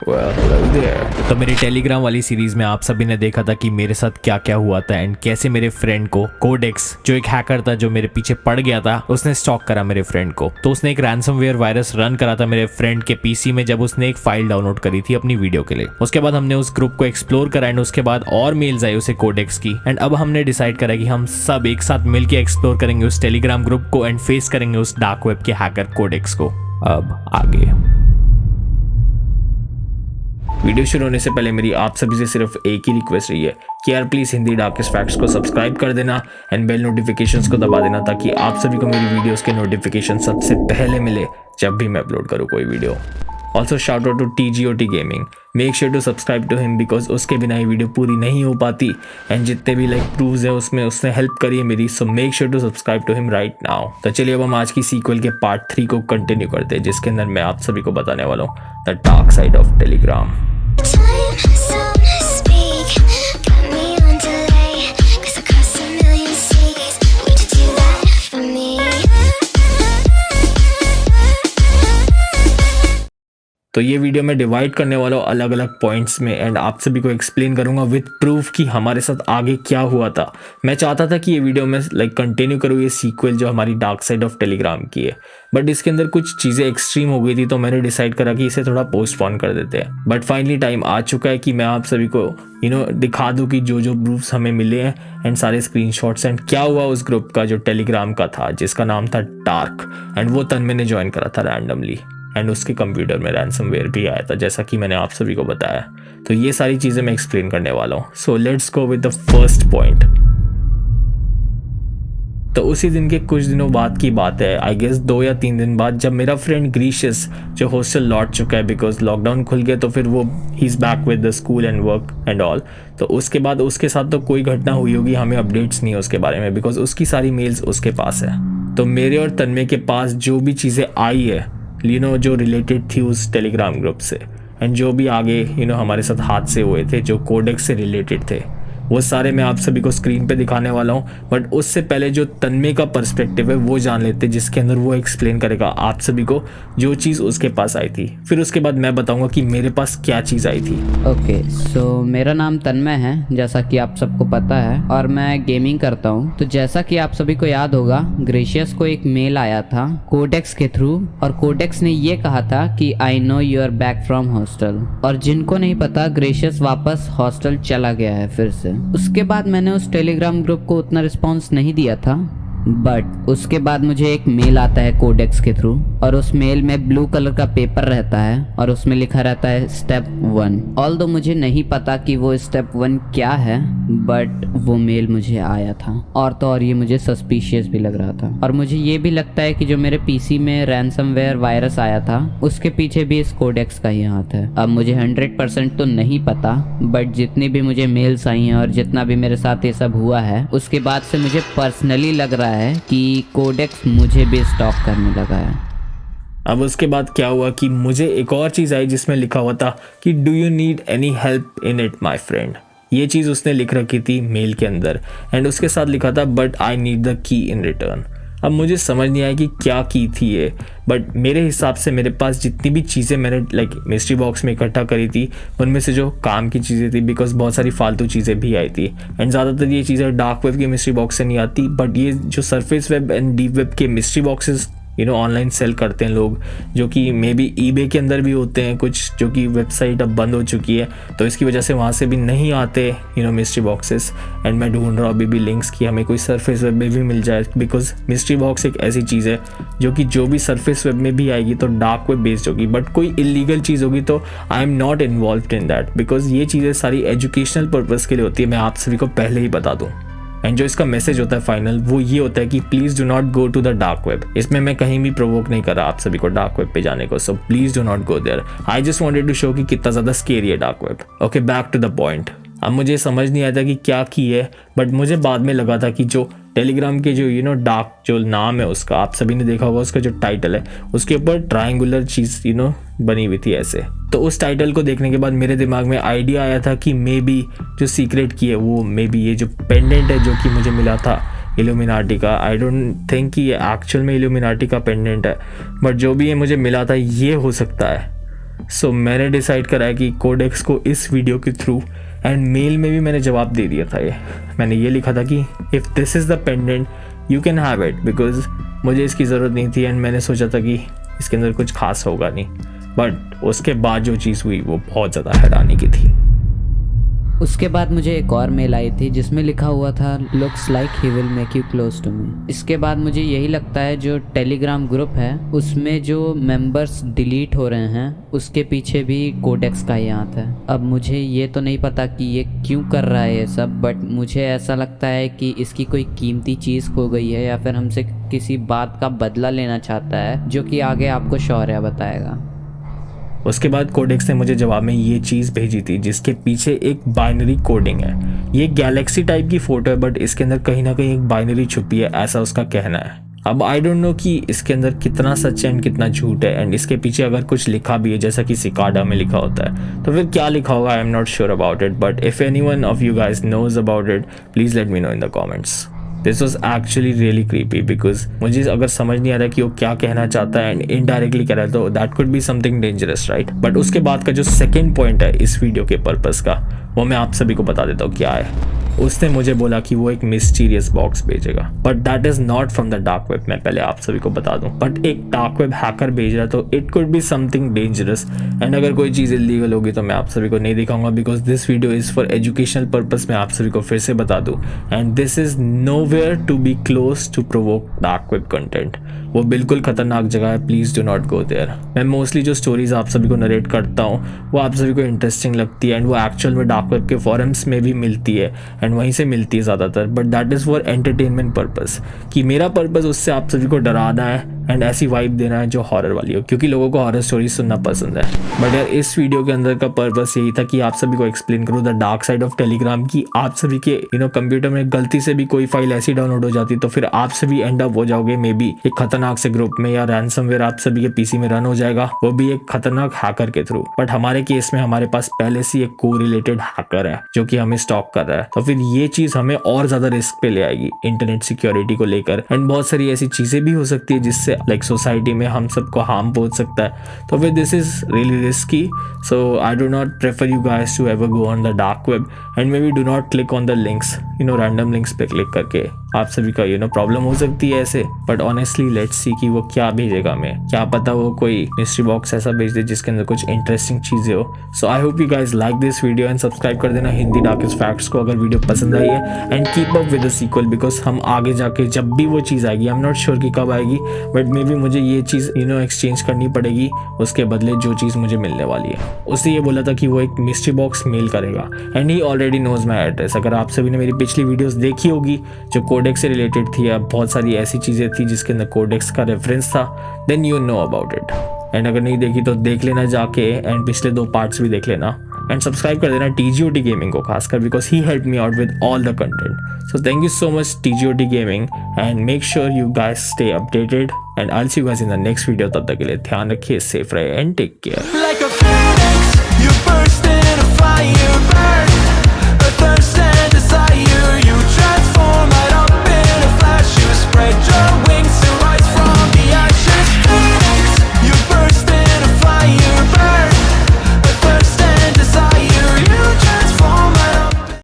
Well, hello there. तो मेरी Telegram वाली सीरीज में आप सभी ने देखा था कि मेरे साथ क्या क्या हुआ था एंड कैसे मेरे फ्रेंड को कोडेक्स, जो एक हैकर था जो मेरे पीछे पड़ गया था, उसने स्टॉक करा मेरे फ्रेंड को। तो उसने एक रैंसमवेयर वायरस रन करा था मेरे फ्रेंड के पीसी में जब उसने एक फाइल डाउनलोड करी थी अपनी वीडियो के लिए। उसके बाद हमने उस ग्रुप को एक्सप्लोर करा एंड उसके बाद और मेल्स आई उसे कोडेक्स की एंड अब हमने डिसाइड करा कि हम सब एक साथ मिलकर एक्सप्लोर करेंगे उस टेलीग्राम ग्रुप को एंड फेस करेंगे उस डार्क वेब के हैकर कोडेक्स को। अब आगे वीडियो शुरू होने से पहले मेरी आप सभी से सिर्फ एक ही रिक्वेस्ट रही है कि यार प्लीज़ हिंदी डार्केस्ट फैक्ट्स को सब्सक्राइब कर देना एंड बेल नोटिफिकेशंस को दबा देना ताकि आप सभी को मेरी वीडियोस के नोटिफिकेशन सबसे पहले मिले जब भी मैं अपलोड करूँ कोई video. Also shout out to TGOT gaming, make sure to subscribe to him because उसके बिना ये वीडियो पूरी नहीं हो पाती एंड जितने भी प्रूव्स है उसमें उसने हेल्प करी है मेरी, so make sure to subscribe to him right now. तो चलिए अब हम आज की सीक्वल के पार्ट 3 को कंटिन्यू करते हैं जिसके अंदर मैं आप सभी को बताने वाला हूँ the dark side of Telegram. Time zone speak, got me on delay, 'cause I crossed a million seas. Would you do that for me? तो ये वीडियो मैं डिवाइड करने वाला हूँ अलग अलग पॉइंट्स में एंड आप सभी को एक्सप्लेन करूंगा विद प्रूफ कि हमारे साथ आगे क्या हुआ था। मैं चाहता था कि ये वीडियो में कंटिन्यू करूँ ये सीक्वल जो हमारी डार्क साइड ऑफ टेलीग्राम की है, बट इसके अंदर कुछ चीज़ें एक्सट्रीम हो गई थी तो मैंने डिसाइड करा कि इसे थोड़ा पोस्टपोन कर देते हैं। बट फाइनली टाइम आ चुका है कि मैं आप सभी को दिखा दूँ कि जो प्रूफ्स हमें मिले हैं एंड सारे स्क्रीनशॉट्स एंड क्या हुआ उस ग्रुप का जो टेलीग्राम का था जिसका नाम था डार्क एंड वो तन्मय ने ज्वाइन करा था रैंडमली एंड उसके कंप्यूटर में रैंसमवेयर भी आया था जैसा कि मैंने आप सभी को बताया। तो ये सारी चीज़ें मैं एक्सप्लेन करने वाला हूँ। So let's go with the first point. तो उसी दिन के कुछ दिनों बाद की बात है, आई गेस 2 या 3 दिन बाद, जब मेरा फ्रेंड ग्रीशियस जो हॉस्टल लौट चुका है बिकॉज लॉकडाउन खुल गया तो फिर वो he is back with the school and work and all. तो उसके बाद उसके साथ तो कोई घटना हुई होगी, हमें अपडेट्स नहीं है उसके बारे में बिकॉज उसकी सारी मेल्स उसके पास है। तो मेरे और तन्मय के पास जो भी चीज़ें आई है जो रिलेटेड थी उस टेलीग्राम ग्रुप से एंड जो भी आगे हमारे साथ हादसे हुए थे जो कोडेक्स से रिलेटेड थे वो सारे मैं आप सभी को स्क्रीन पे दिखाने वाला हूँ। बट उससे पहले जो तन्मय का पर्सपेक्टिव है वो जान लेते हैं जिसके अंदर वो एक्सप्लेन करेगा आप सभी को जो चीज़ उसके पास आई थी। फिर उसके बाद मैं बताऊंगा कि मेरे पास क्या चीज़ आई थी। ओके, सो मेरा नाम तन्मय है जैसा कि आप सबको पता है और मैं गेमिंग करता हूँ। तो जैसा कि आप सभी को याद होगा, ग्रेशियस को एक मेल आया था कोडेक्स के थ्रू और कोडेक्स ने ये कहा था कि I know you are back from hostel. और जिनको नहीं पता, ग्रेशियस वापस हॉस्टल चला गया है फिर से। उसके बाद मैंने उस टेलीग्राम ग्रुप को उतना रिस्पांस नहीं दिया था, बट उसके बाद मुझे एक मेल आता है कोडेक्स के थ्रू और उस मेल में ब्लू कलर का पेपर रहता है और उसमें लिखा रहता है स्टेप 1। ऑल्दो मुझे नहीं पता कि वो स्टेप 1 क्या है, बट वो मेल मुझे आया था और तो और ये मुझे सस्पिशियस भी लग रहा था। और मुझे ये भी लगता है कि जो मेरे पीसी में रैंसमवेयर वायरस आया था उसके पीछे भी इस कोडेक्स का ही हाथ है। अब मुझे 100% तो नहीं पता, बट जितनी भी मुझे मेल्स आई हैं और जितना भी मेरे साथ ये सब हुआ है उसके बाद से मुझे पर्सनली लग रहा है कि कोडेक्स मुझे भी स्टॉक करने लगा है। अब उसके बाद क्या हुआ कि मुझे एक और चीज़ आई जिसमें लिखा हुआ था कि do you need any help in it my friend. ये चीज़ उसने लिख रखी थी मेल के अंदर एंड उसके साथ लिखा था but I need the key in return. अब मुझे समझ नहीं आया कि क्या की थी ये, बट मेरे हिसाब से मेरे पास जितनी भी चीज़ें मैंने मिस्ट्री बॉक्स में इकट्ठा करी थी उनमें से जो काम की चीज़ें थी, बिकॉज बहुत सारी फालतू चीज़ें भी आई थी एंड ज़्यादातर ये चीज़ें डार्क वेब के मिस्ट्री बॉक्स से नहीं आती, बट ये जो surface web and deep web के मिस्ट्री बॉक्सेस ऑनलाइन सेल करते हैं लोग, जो कि मे बी ईबे के अंदर भी होते हैं कुछ, जो कि वेबसाइट अब बंद हो चुकी है तो इसकी वजह से वहाँ से भी नहीं आते मिस्ट्री बॉक्सेस। एंड मैं ढूंढ रहा हूँ अभी भी लिंक्स की हमें कोई सरफेस वेब में भी मिल जाए, बिकॉज मिस्ट्री बॉक्स एक ऐसी चीज़ है जो कि जो भी सरफेस वेब में भी आएगी तो डार्क वेब बेस्ड होगी, बट कोई इलीगल चीज़ होगी तो आई am not involve in that because ये चीज़ें सारी एजुकेशनल पर्पज़ के लिए होती है, मैं आप सभी को पहले ही बता दूँ। एंड जो इसका मैसेज होता है फाइनल वो ये होता है कि please do not go to the dark web. इसमें मैं कहीं भी प्रोवोक नहीं कर रहा आप सभी को डार्क वेब पे जाने को, so please do not go there. I just wanted to show कि कितना ज़्यादा स्केरी है dark web. Okay, back to the point. अब मुझे समझ नहीं आया था कि क्या की है, बट मुझे बाद में लगा था कि जो टेलीग्राम के जो डार्क जो नाम है उसका, आप सभी ने देखा होगा उसका जो टाइटल है उसके ऊपर ट्रायंगुलर चीज़ बनी हुई थी ऐसे। तो उस टाइटल को देखने के बाद मेरे दिमाग में आइडिया आया था कि मे बी जो सीक्रेट की है वो मे बी ये जो पेंडेंट है जो कि मुझे मिला था इल्यूमिनाटी का, आई डोंट थिंक कि ये एक्चुअल में इल्यूमिनाटी का पेंडेंट है, बट जो भी ये मुझे मिला था ये हो सकता है। सो मैंने डिसाइड करा है कि कोडेक्स को इस वीडियो के थ्रू एंड मेल में भी मैंने जवाब दे दिया था। ये मैंने ये लिखा था कि if this is the pendant you can have it, because मुझे इसकी ज़रूरत नहीं थी एंड मैंने सोचा था कि इसके अंदर कुछ खास होगा नहीं। बट उसके बाद जो चीज़ हुई वो बहुत ज़्यादा हैरानी की थी। उसके बाद मुझे एक और मेल आई थी जिसमें लिखा हुआ था looks like he will make you close to me. इसके बाद मुझे यही लगता है जो टेलीग्राम ग्रुप है उसमें जो मेंबर्स डिलीट हो रहे हैं उसके पीछे भी कोडेक्स का ही हाथ है। अब मुझे ये तो नहीं पता कि ये क्यों कर रहा है ये सब, बट मुझे ऐसा लगता है कि इसकी कोई कीमती चीज़ खो गई है या फिर हमसे किसी बात का बदला लेना चाहता है, जो कि आगे आपको शौर्य बताएगा। उसके बाद कोडेक्स ने मुझे जवाब में ये चीज़ भेजी थी जिसके पीछे एक बाइनरी कोडिंग है। ये गैलेक्सी टाइप की फ़ोटो है बट इसके अंदर कहीं ना कहीं एक बाइनरी छुपी है, ऐसा उसका कहना है। अब आई डोंट नो कि इसके अंदर कितना सच है एंड कितना झूठ है, एंड इसके पीछे अगर कुछ लिखा भी है जैसा कि सिकाडा में लिखा होता है तो फिर क्या लिखा होगा, I am not sure about it. But if anyone of you guys knows about it please let me know in the comments. This was actually really creepy because मुझे अगर समझ नहीं आ रहा कि वो क्या कहना चाहता है एंड इनडायरेक्टली कह रहा है तो that could be something dangerous, right. But उसके बाद का जो सेकेंड पॉइंट है इस वीडियो के पर्पस का वो मैं आप सभी को बता देता हूँ क्या है। उसने मुझे बोला कि वो एक मिस्टीरियस बॉक्स भेजेगा, but that is not from the dark web. मैं पहले आप सभी को बता दूं, बट एक डार्क वेब हैकर भेज रहा तो it could be something dangerous and अगर कोई चीज़ इलीगल होगी तो मैं आप सभी को नहीं दिखाऊंगा because this video is for educational purpose. मैं आप सभी को फिर से बता दूं and this is nowhere to be close to provoke dark web content. वो बिल्कुल खतरनाक जगह है, please do not go there. मैं मोस्टली जो स्टोरीज आप सभी को नरेट करता हूँ वो आप सभी को इंटरेस्टिंग लगती है एंड वो एक्चुअल में डार्क वेब के फॉरम्स में भी मिलती है एंड वहीं से मिलती है ज़्यादातर, but that is for entertainment purpose. कि मेरा पर्पस उससे आप सभी को डराना है एंड ऐसी वाइब देना है जो हॉरर वाली हो, क्योंकि लोगों को हॉरर स्टोरीज सुनना पसंद है। बट यार इस वीडियो के अंदर का पर्पस यही था कि आप सभी को एक्सप्लेन करूँ the dark side of Telegram की आप सभी के कंप्यूटर में गलती से भी कोई फाइल ऐसी डाउनलोड हो जाती तो फिर आप सभी एंड अप हो जाओगे मे बी एक खतरनाक से ग्रुप में, या रैनसमवेयर आप सभी के पीसी में रन हो जाएगा, वो भी एक खतरनाक हैकर के थ्रू। बट हमारे केस में हमारे पास पहले से एक को रिलेटेड हैकर है जो कि हमें स्टॉक कर रहा है, तो फिर ये चीज हमें और ज्यादा रिस्क पे ले आएगी इंटरनेट सिक्योरिटी को लेकर एंड बहुत सारी ऐसी चीजें भी हो सकती है जिससे लाइक सोसाइटी में हम सबको हार्म पहुंच सकता है। तो फिर this is really risky, so I do not prefer you guys to ever go on the dark web and maybe do not click on the links, random links पे click करके आप सभी का प्रॉब्लम हो सकती है ऐसे। But honestly let's see कि वो क्या भेजेगा हमें, क्या पता वो कोई मिस्ट्री बॉक्स ऐसा भेज दे जिसके अंदर कुछ इंटरेस्टिंग चीजें हो। So I hope you guys like this video and subscribe कर देना हिंदी डार्केस्ट फैक्ट्स को अगर वीडियो पसंद आई है and keep up with the sequel because हम आगे जाके जब भी वो चीज़ आएगी, आई एम नॉट श्योर कि कब आएगी, बट मे बी मुझे ये चीज़ एक्सचेंज करनी पड़ेगी उसके बदले जो चीज़ मुझे मिलने वाली है। उसने ये बोला था कि वो एक मिस्ट्री बॉक्स मेल करेगा and he already knows my address. अगर आप सभी ने मेरी पिछली वीडियोस देखी होगी जो कोडेक्स से रिलेटेड थी या बहुत सारी ऐसी चीज़ें थी जिसके अंदर कोडेक्स का रेफरेंस था, then you know about it. And अगर नहीं देखी तो देख लेना जाके एंड पिछले 2 पार्ट्स भी देख लेना एंड सब्सक्राइब कर देना TGOT गेमिंग को खासकर because he help me out with all the content. So thank you so much TGOT gaming and make sure you guys stay updated and I will see you guys in the next video. तब तक के लिए ध्यान रखिए, safe रहे and take care. Like a phoenix, you burst in a fire, burn, a thirst